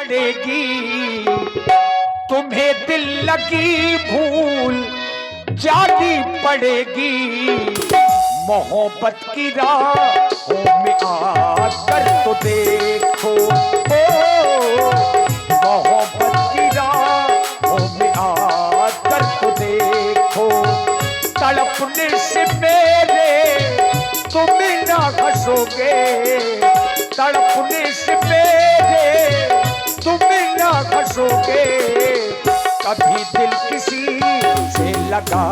पड़ेगी, तुम्हें दिल लगी भूल जानी पड़ेगी। मोहब्बत की राहों में आकर तो देखो, मोहब्बत की राहों में आकर तो देखो। तड़पने से मेरे तुम ना घसोगे, तड़पने से मेरे तुम ना घसोगे। कभी दिल किसी से लगा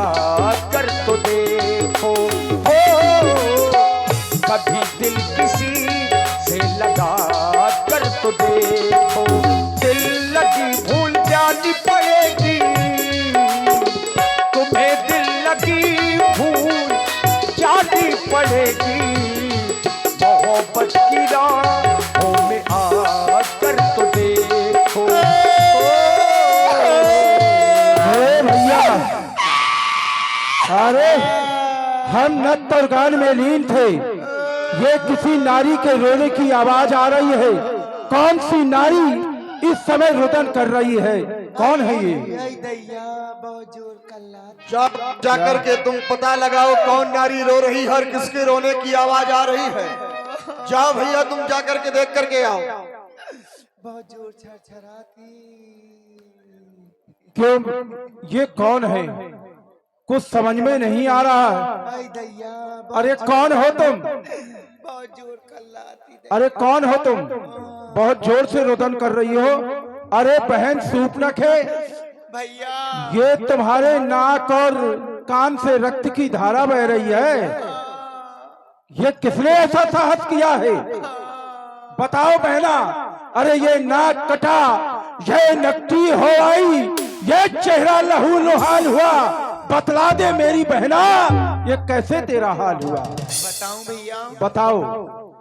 कर तो देखो, कभी दिल किसी से लगा कर तो देखो। दिल लगी भूल जानी पड़ेगी, तुम्हें दिल लगी भूल जानी पड़ेगी। मोहब्बत की राहों में आकर तो देखो। भैया, अरे हम नृत्य और गान में लीन थे, ये किसी नारी के रोने की आवाज आ रही है। कौन सी नारी इस समय रुदन कर रही है? कौन है ये? जाकर के तुम पता लगाओ कौन नारी रो रही है और किसके रोने की आवाज आ रही है। जाओ भैया, तुम जाकर के देख करके आओ। बहुत जोर छरछराती। क्यों, ये कौन है? कुछ समझ में नहीं आ रहा है। अरे कौन हो तुम? बहुत जोर कल्लाती। अरे कौन हो तुम? बहुत जोर से रुदन कर रही हो। अरे बहन सूपनक है भैया, ये तुम्हारे नाक और कान से रक्त की धारा बह रही है। ये किसने ऐसा साहस किया है? बताओ बहना। अरे ये नाक कटा, ये नकटी हो आई, ये चेहरा लहू लुहान हुआ। बतला दे मेरी बहना, ये कैसे तेरा हाल हुआ? बताऊं भैया? बताओ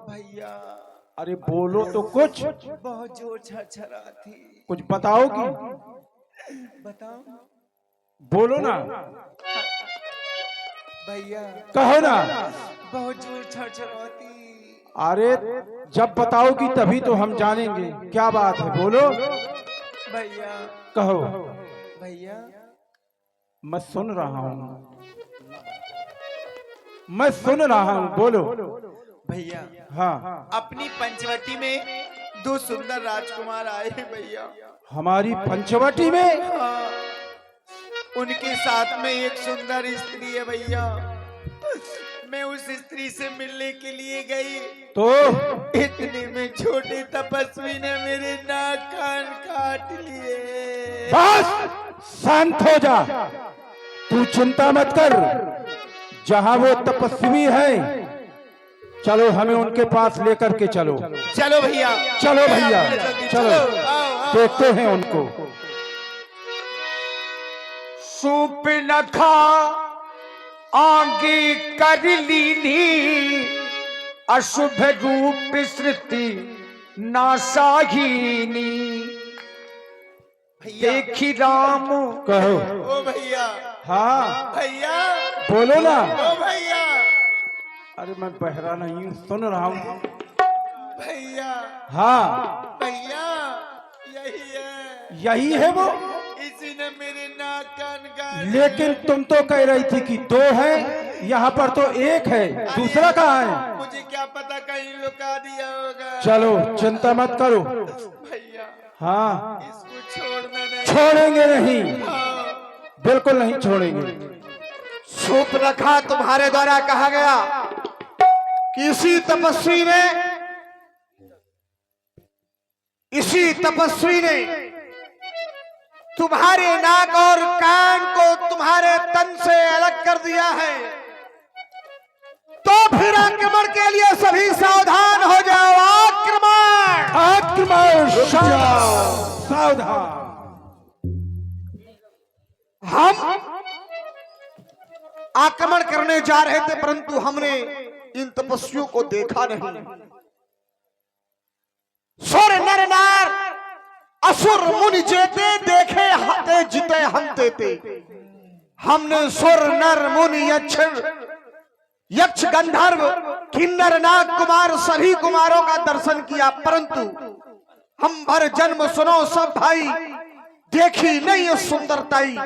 भैया, अरे बोलो तो कुछ। बहुत जोर छरछराती। कुछ बताओगी? बताओ, बोलो ना, भैया कहो ना। बहुत जोर छरछराती। अरे जब बताओगी तभी तो हम जानेंगे क्या बात है। बोलो, भैया कहो। भैया, मैं सुन रहा हूँ, मैं सुन रहा हूँ, बोलो। भैया हाँ, अपनी पंचवटी में दो सुंदर राजकुमार आए हैं भैया। हमारी पंचवटी में? हाँ, उनके साथ में एक सुंदर स्त्री है भैया। मैं उस स्त्री से मिलने के लिए गई तो इतने में छोटे तपस्वी ने मेरे नाक कान काट लिए। बस शांत हो जा, तू चिंता मत कर। जहाँ वो तपस्वी है, चलो हमें उनके पास लेकर के चलो। चलो भैया, चलो भैया, चलो आओ, आओ। देखते हैं उनको। सूपनखा आगे कर लीनी, अशुभ रूप सृष्टि नासाहीनी। भैया, देखी राम कहो। ओ भैया, हाँ भैया, बोलो ना। ओ भैया, अरे मैं बहरा नहीं हूँ, सुन रहा हूँ। भैया, हाँ भैया, यही है, यही है वो। इसी ने मेरे नाक कान काट। लेकिन तुम तो कह रही थी कि दो है, यहाँ पर तो एक है, दूसरा कहाँ है? मुझे क्या पता, कहीं लुका दिया होगा। चलो चिंता मत करो। भैया, हाँ, इसको छोड़ना नहीं। छोड़ेंगे नहीं, हाँ, बिल्कुल नहीं छोड़ेंगे। सूपनखा, तुम्हारे द्वारा कहा गया कि इसी तपस्वी ने तुम्हारे नाक और कान को तुम्हारे तन से अलग कर दिया है। तो फिर आक्रमण के लिए सभी सावधान हो जाओ। आक्रमण, आक्रमण, सावधान। हम आक्रमण करने जा रहे थे, परंतु हमने इन तपस्वियों को देखा नहीं। सुर नर नार असुर मुनि जेते, देखे हते जिते हम तेते। हमने सुर नर मुनि यक्ष गंधर्व किन्नर नाग कुमार सभी कुमारों का दर्शन किया, परंतु हम भर जन्म सुनो सब भाई, देखी नहीं ये सुंदरताई,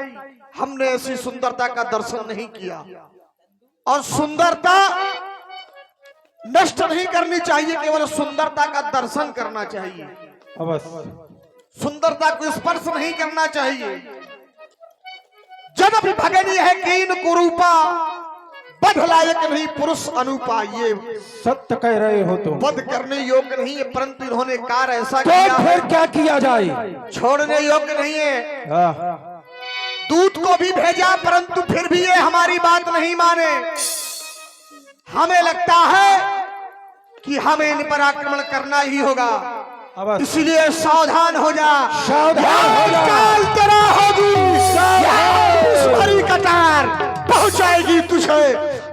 हमने ऐसी सुंदरता का दर्शन नहीं किया। और सुंदरता नष्ट नहीं करनी चाहिए, केवल सुंदरता का दर्शन करना चाहिए, अवश्य। सुंदरता को स्पर्श नहीं करना चाहिए। जब भी भगनी है कीन कुरूपा, बदलायक नहीं पुरुष अनुपा। ये सत्य कह रहे हो तुम। वध करने योग्य नहीं है, परंतु इन्होंने कार्य ऐसा तो किया फिर क्या किया जाए? छोड़ने योग्य नहीं है। हाँ। दूत को भी भेजा, परंतु फिर भी ये हमारी बात नहीं माने। हमें लगता है कि हमें इन पर आक्रमण करना ही होगा, इसलिए सावधान हो जा। सावधान हो जा। काल तेरा होगी, भरी कतार पहुंचाएगी तुझे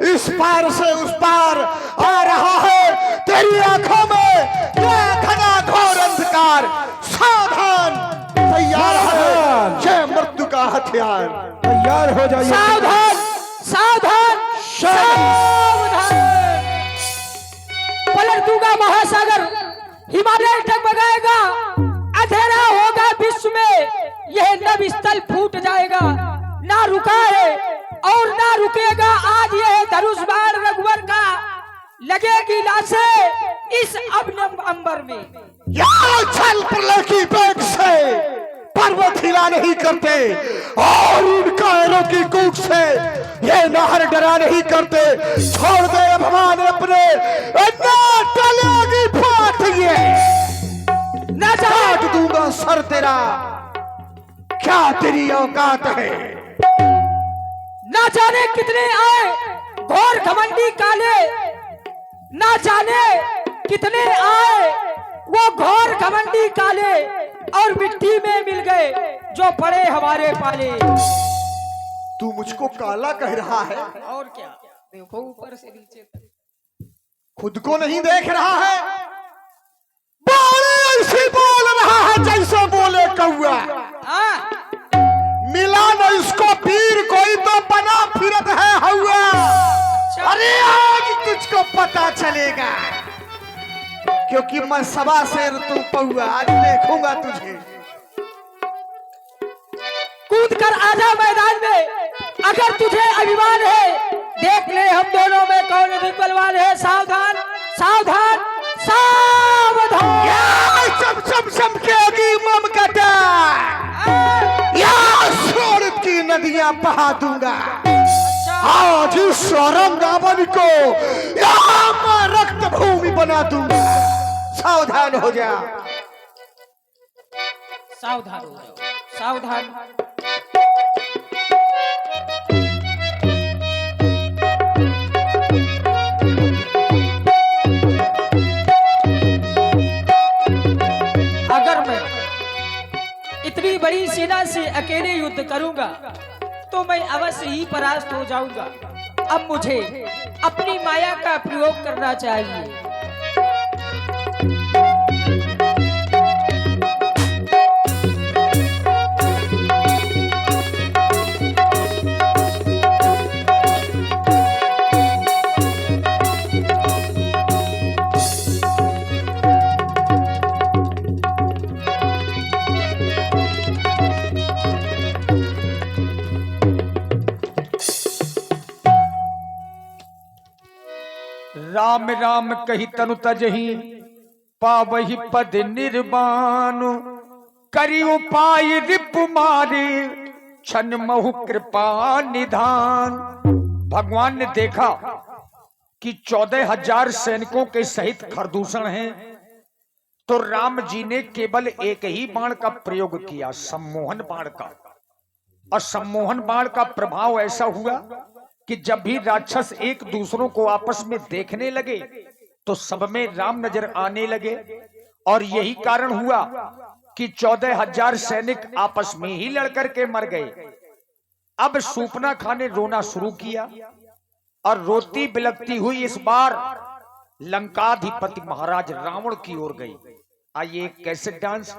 इस पार से उस पार। आ रहा है तेरी आंखों में घना घोर अंधकार, सावधान, तैयार है जय मृत्यु का हथियार। तैयार हो जाइए। सावधान सावधान सावधान, पलट दूंगा महासागर, हिमालय डगमगाएगा, अंधेरा होगा विश्व में, यह नभ स्थल फूट जाएगा। ना रुका है और ना रुकेगा आज यह धनुष बाण रघुवर का, लगेगी लाशें इस अभिनव अंबर में। छल प्रलय की बेग से पर्वत हिला नहीं करते, और उन कायरों की कूक से ये नहर डरा नहीं करते। छोड़ दे भगवान अपने, टलेगी फाट ये, ना काट दूंगा सर तेरा, क्या तेरी औकात है। ना जाने कितने आए घोर घमंडी काले, ना जाने कितने आए वो घोर घमंडी काले, और मिट्टी में मिल गए जो पड़े हमारे पाले। तू मुझको काला कह रहा है, और क्या, देखो ऊपर से नीचे तक। खुद को नहीं देख रहा है, बोले ऐसे बोल रहा है जैसे बोले कौआ। हाँ, मिला न इसको पीर कोई तो बना फिरत है हवा। अरे आज तुझको पता चलेगा, क्योंकि मैं सवा शेर तू पौआ, आज देखूंगा तुझे। कूद कर आजा मैदान में, अगर तुझे अभिमान है, देख ले हम दोनों में कौन अधिक बलवान है। सावधान सावधान सावधान, चम चमकेगी ममकटा, या सूरत की नदियां बहा दूंगा। आज इस औरंगाबाद को यहाँ मैं रक्त भूमि बना दूंगा। सावधान हो जा, सावधान हो जाओ, सावधान। अगर मैं इतनी बड़ी सेना से अकेले युद्ध करूंगा तो मैं अवश्य ही परास्त हो जाऊंगा। अब मुझे अपनी माया का प्रयोग करना चाहिए। राम राम कही तनु तजही, पावही पद निर्वाण, करी उपाय रिपु मारे, छन महु कृपा निधान। भगवान ने देखा कि 14,000 सैनिकों के सहित खरदूषण हैं, तो राम जी ने केवल एक ही बाण का प्रयोग किया, सम्मोहन बाण का। और सम्मोहन बाण का प्रभाव ऐसा हुआ कि जब भी राक्षस एक दूसरों को आपस में देखने लगे तो सब में राम नजर आने लगे। और यही कारण हुआ कि 14,000 सैनिक आपस में ही लड़कर के मर गए। अब शूर्पणखा ने रोना शुरू किया, और रोती बिलखती हुई इस बार लंकाधिपति महाराज रावण की ओर गई। आइए कैसे डांस